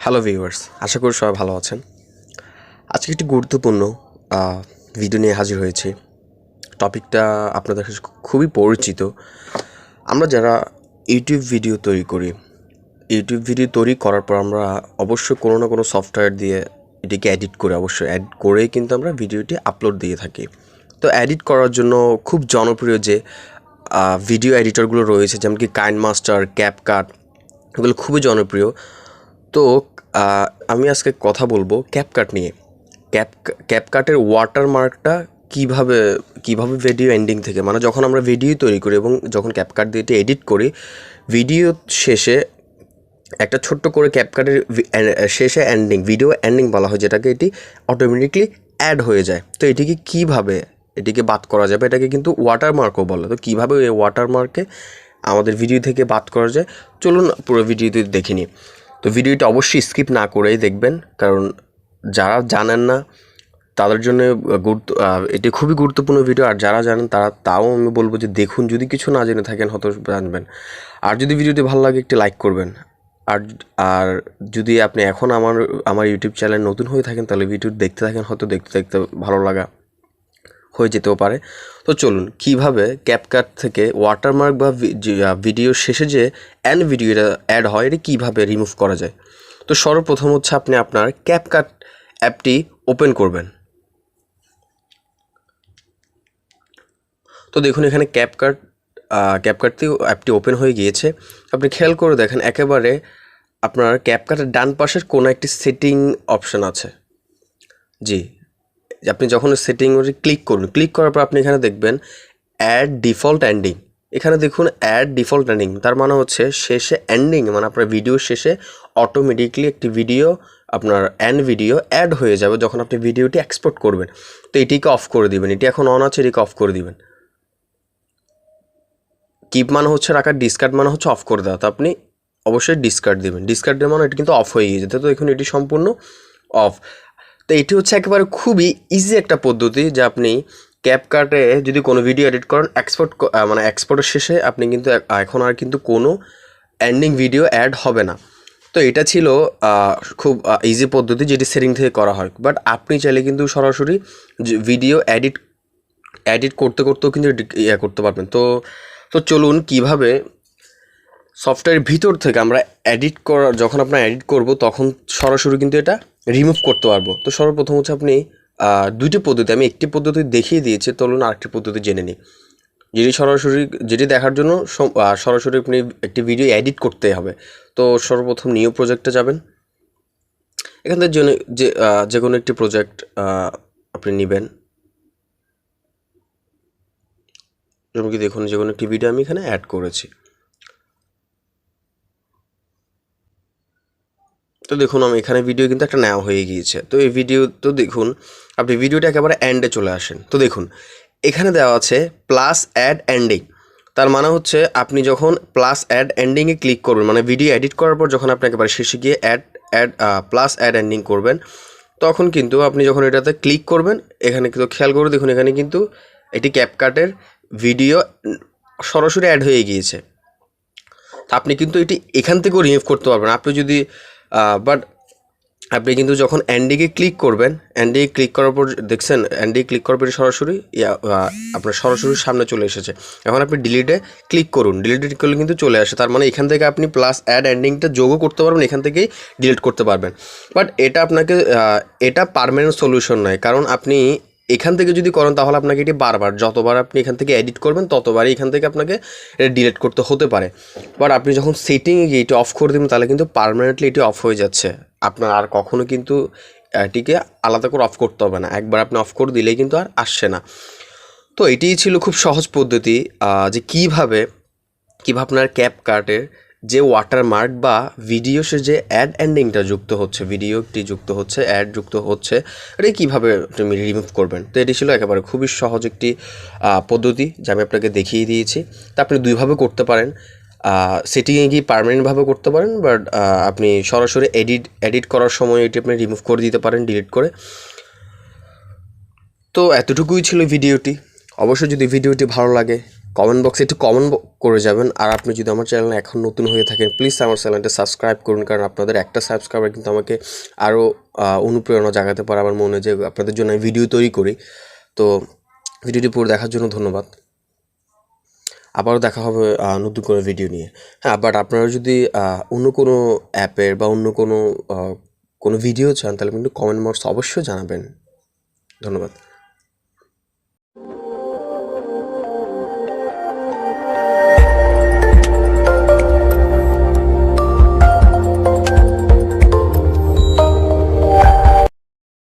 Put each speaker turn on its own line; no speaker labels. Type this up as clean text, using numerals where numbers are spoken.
Hello viewers, আশা করি সবাই ভালো আছেন। আজকে একটি গুরুত্বপূর্ণ ভিডিও নিয়ে হাজির হয়েছি। টপিকটা আপনাদের কাছে খুবই পরিচিত। আমরা যারা ইউটিউব ভিডিও তৈরি করি, ইউটিউব ভিডিও তৈরি করার পর আমরা অবশ্যই কোনো না কোনো সফটওয়্যার দিয়ে এটিকে এডিট করে অবশ্যই অ্যাড করেই কিন্তু আমরা ভিডিওটি আপলোড দিয়ে থাকি। তো এডিট করার জন্য খুব জনপ্রিয় যে ভিডিও এডিটরগুলো রয়েছে, যেমন কি কাইনমাস্টার, ক্যাপকাট, এগুলো খুবই জনপ্রিয়। তো আমি আজকে কথা বলবো ক্যাপকাট নিয়ে। ক্যাপকাটের ওয়াটারমার্কটা কীভাবে ভিডিও এন্ডিং থেকে, মানে যখন আমরা ভিডিও তৈরি করি এবং যখন ক্যাপকাট দিয়ে এটি এডিট করি, ভিডিও শেষে একটা ছোট্ট করে ক্যাপকাটের শেষে এন্ডিং, ভিডিও এন্ডিং বলা হয়, যেটাকে এটি অটোমেটিকলি অ্যাড হয়ে যায়। তো এটিকে বাদ করা যাবে, এটাকে কিন্তু ওয়াটারমার্কও বলে। তো কীভাবে এই ওয়াটারমার্কে আমাদের ভিডিও থেকে বাদ করা যায়, চলুন পুরো ভিডিওটি দেখে নিই। তো ভিডিওটা অবশ্যই স্কিপ না করেই দেখবেন, কারণ যারা জানেন না তাদের জন্য এটি খুবই গুরুত্বপূর্ণ ভিডিও। আর যারা জানেন তাও আমি বলবো যে দেখুন, যদি কিছু না জেনে থাকেন হয়তো জানবেন। আর যদি ভিডিওটি ভালো লাগে একটি লাইক করবেন। আর যদি আপনি এখন আমার ইউটিউব চ্যানেল নতুন হয়ে থাকেন, তাহলে ভিডিও দেখতে থাকেন, হয়তো দেখতে দেখতে ভালো লাগা হয়ে যেতেও পারে। তো চলুন, কীভাবে ক্যাপকাট থেকে ওয়াটারমার্ক বা ভিডিওর শেষে যে ভিডিওটা অ্যাড হয়, এটা কীভাবে রিমুভ করা যায়। তো সর্বপ্রথম হচ্ছে আপনি আপনার ক্যাপকাট অ্যাপটি ওপেন করবেন। তো দেখুন, এখানে ক্যাপকাটটি অ্যাপটি ওপেন হয়ে গিয়েছে। আপনি খেয়াল করে দেখেন, একেবারে আপনার ক্যাপকাটের ডান পাশের কোনো একটি সেটিং অপশান আছে। জি, আপনি যখন সেটিংয়ে ক্লিক করুন, ক্লিক করার পর আপনি এখানে দেখবেন অ্যাড ডিফল্ট এন্ডিং। এখানে দেখুন অ্যাড ডিফল্ট এন্ডিং, তার মানে হচ্ছে শেষে এন্ডিং, মানে আপনার ভিডিওর শেষে অটোমেটিকলি একটি ভিডিও, আপনার ভিডিও অ্যাড হয়ে যাবে যখন আপনি ভিডিওটি এক্সপোর্ট করবেন। তো এটিকে অফ করে দিবেন। এটি এখন অন আছে, এটিকে অফ করে দিবেন। কিপ মানে হচ্ছে রাখা, ডিসকার্ড মানে হচ্ছে অফ করে দেওয়া। তো আপনি অবশ্যই ডিসকার্ড দেবেন। ডিসকার্ডের মানে এটি কিন্তু অফ হয়ে গিয়েছে। তো এখন এটি সম্পূর্ণ অফ। তো এটি হচ্ছে একেবারে খুবই ইজি একটা পদ্ধতি, যে আপনি ক্যাপকাটে যদি কোনো ভিডিও এডিট করেন, এক্সপোর্টের শেষে আপনি কিন্তু এখন আর কিন্তু কোনো এন্ডিং ভিডিও অ্যাড হবে না। তো এটা ছিল খুব ইজি পদ্ধতি, যেটি সেটিং থেকে করা হয়। বাট আপনি চাইলে কিন্তু সরাসরি ভিডিও এডিট করতে করতেও কিন্তু করতে পারবেন। তো চলুন, কীভাবে সফটওয়্যারের ভিতর থেকে আমরা যখন আমরা এডিট করব, তখন সরাসরি কিন্তু এটা রিমুভ করতে পারবো। তো সর্বপ্রথম হচ্ছে আপনি দুইটি পদ্ধতি, আমি একটি পদ্ধতি দেখিয়ে দিয়েছি, চলুন আরেকটি পদ্ধতি জেনে নিই, যেটি দেখার জন্য সরাসরি আপনি একটি ভিডিও এডিট করতে হবে। তো সর্বপ্রথম নিউ প্রজেক্টে যাবেন। এখান থেকে যে কোনো একটি প্রজেক্ট আপনি নেবেন। যেমন কি দেখুন, যে কোনো একটি ভিডিও আমি এখানে অ্যাড করেছি। তো দেখুন, আমি এখানে ভিডিও কিন্তু একটা নেওয়া হয়ে গিয়েছে। তো এই ভিডিও, তো দেখুন আপনি ভিডিওটা একেবারে এন্ডে চলে আসেন। তো দেখুন এখানে দেওয়া আছে প্লাস অ্যাড এন্ডিং। তার মানে হচ্ছে আপনি যখন প্লাস অ্যাড এন্ডিংয়ে ক্লিক করবেন, মানে ভিডিও এডিট করার পর যখন আপনি একেবারে শেষে গিয়ে প্লাস অ্যাড এন্ডিং করবেন, তখন কিন্তু আপনি যখন এটাতে ক্লিক করবেন, এখানে কিন্তু খেয়াল করে দেখুন, এখানে কিন্তু এটি ক্যাপকাটের ভিডিও সরাসরি অ্যাড হয়ে গিয়েছে। আপনি কিন্তু এটি এখান থেকেও রিমুভ করতে পারবেন। আপনি যদি বাট আপনি কিন্তু যখন এন্ডিংয়ে ক্লিক করবেন, এন্ডিংয়ে ক্লিক করার পর দেখছেন, এন্ডিংয়ে ক্লিক করার পর সরাসরি আপনার সরাসরি সামনে চলে এসেছে। এখন আপনি ডিলিটে ক্লিক করুন, ডিলিটে ক্লিক করলে কিন্তু চলে আসে। তার মানে এখান থেকে আপনি প্লাস অ্যাড এন্ডিংটা যোগও করতে পারবেন, এখান থেকেই ডিলিট করতে পারবেন। বাট এটা পার্মানেন্ট সলিউশন নয়, কারণ আপনি এখান থেকে যদি করেন, তাহলে আপনাকে এটি বারবার, যতবার আপনি এখান থেকে এডিট করবেন, ততবারই এখান থেকে আপনাকে এটা ডিলিট করতে হতে পারে। বাট আপনি যখন সেটিংয়ে গিয়ে এটি অফ করে দেবেন, তাহলে কিন্তু পার্মানেন্টলি এটি অফ হয়ে যাচ্ছে। আপনার আর কখনো কিন্তু এটিকে আলাদা করে অফ করতে হবে না। একবার আপনি অফ করে দিলেই কিন্তু আর আসছে না। তো এটিই ছিল খুব সহজ পদ্ধতি, যে কীভাবে আপনার ক্যাপকাটের যে ওয়াটারমার্ক বা ভিডিও সে যে অ্যাড এন্ডিংটা যুক্ত হচ্ছে, ভিডিওটি যুক্ত হচ্ছে, অ্যাড যুক্ত হচ্ছে, এটা কীভাবে আপনি রিমুভ করবেন। তো এটি ছিল একেবারে খুবই সহজ একটি পদ্ধতি, যা আমি আপনাকে দেখিয়ে দিয়েছি। তা আপনি দুইভাবে করতে পারেন, সেটিংয়ে গিয়ে পার্মানেন্টভাবে করতে পারেন, বাট আপনি সরাসরি এডিট করার সময় এটি আপনি রিমুভ করে দিতে পারেন ডিলিট করে। তো এতটুকুই ছিল ভিডিওটি। অবশ্যই যদি ভিডিওটি ভালো লাগে, কমেন্ট বক্সে একটু কমেন্ট করে যাবেন। আর আপনি যদি আমার চ্যানেলে এখন নতুন হয়ে থাকেন, প্লিজ আমার চ্যানেলটা সাবস্ক্রাইব করুন, কারণ আপনাদের একটা সাবস্ক্রাইবার কিন্তু আমাকে আরও অনুপ্রেরণা জাগাতে পারে আমার মনে, যে আপনাদের জন্য আমি ভিডিও তৈরি করি। তো ভিডিওটি পুরো দেখার জন্য ধন্যবাদ। আবারও দেখা হবে নতুন কোনো ভিডিও নিয়ে। হ্যাঁ, বাট আপনারা যদি অন্য কোনো অ্যাপের বা অন্য কোনো ভিডিও চান, তাহলে কিন্তু কমেন্ট বক্স অবশ্যই জানাবেন। ধন্যবাদ।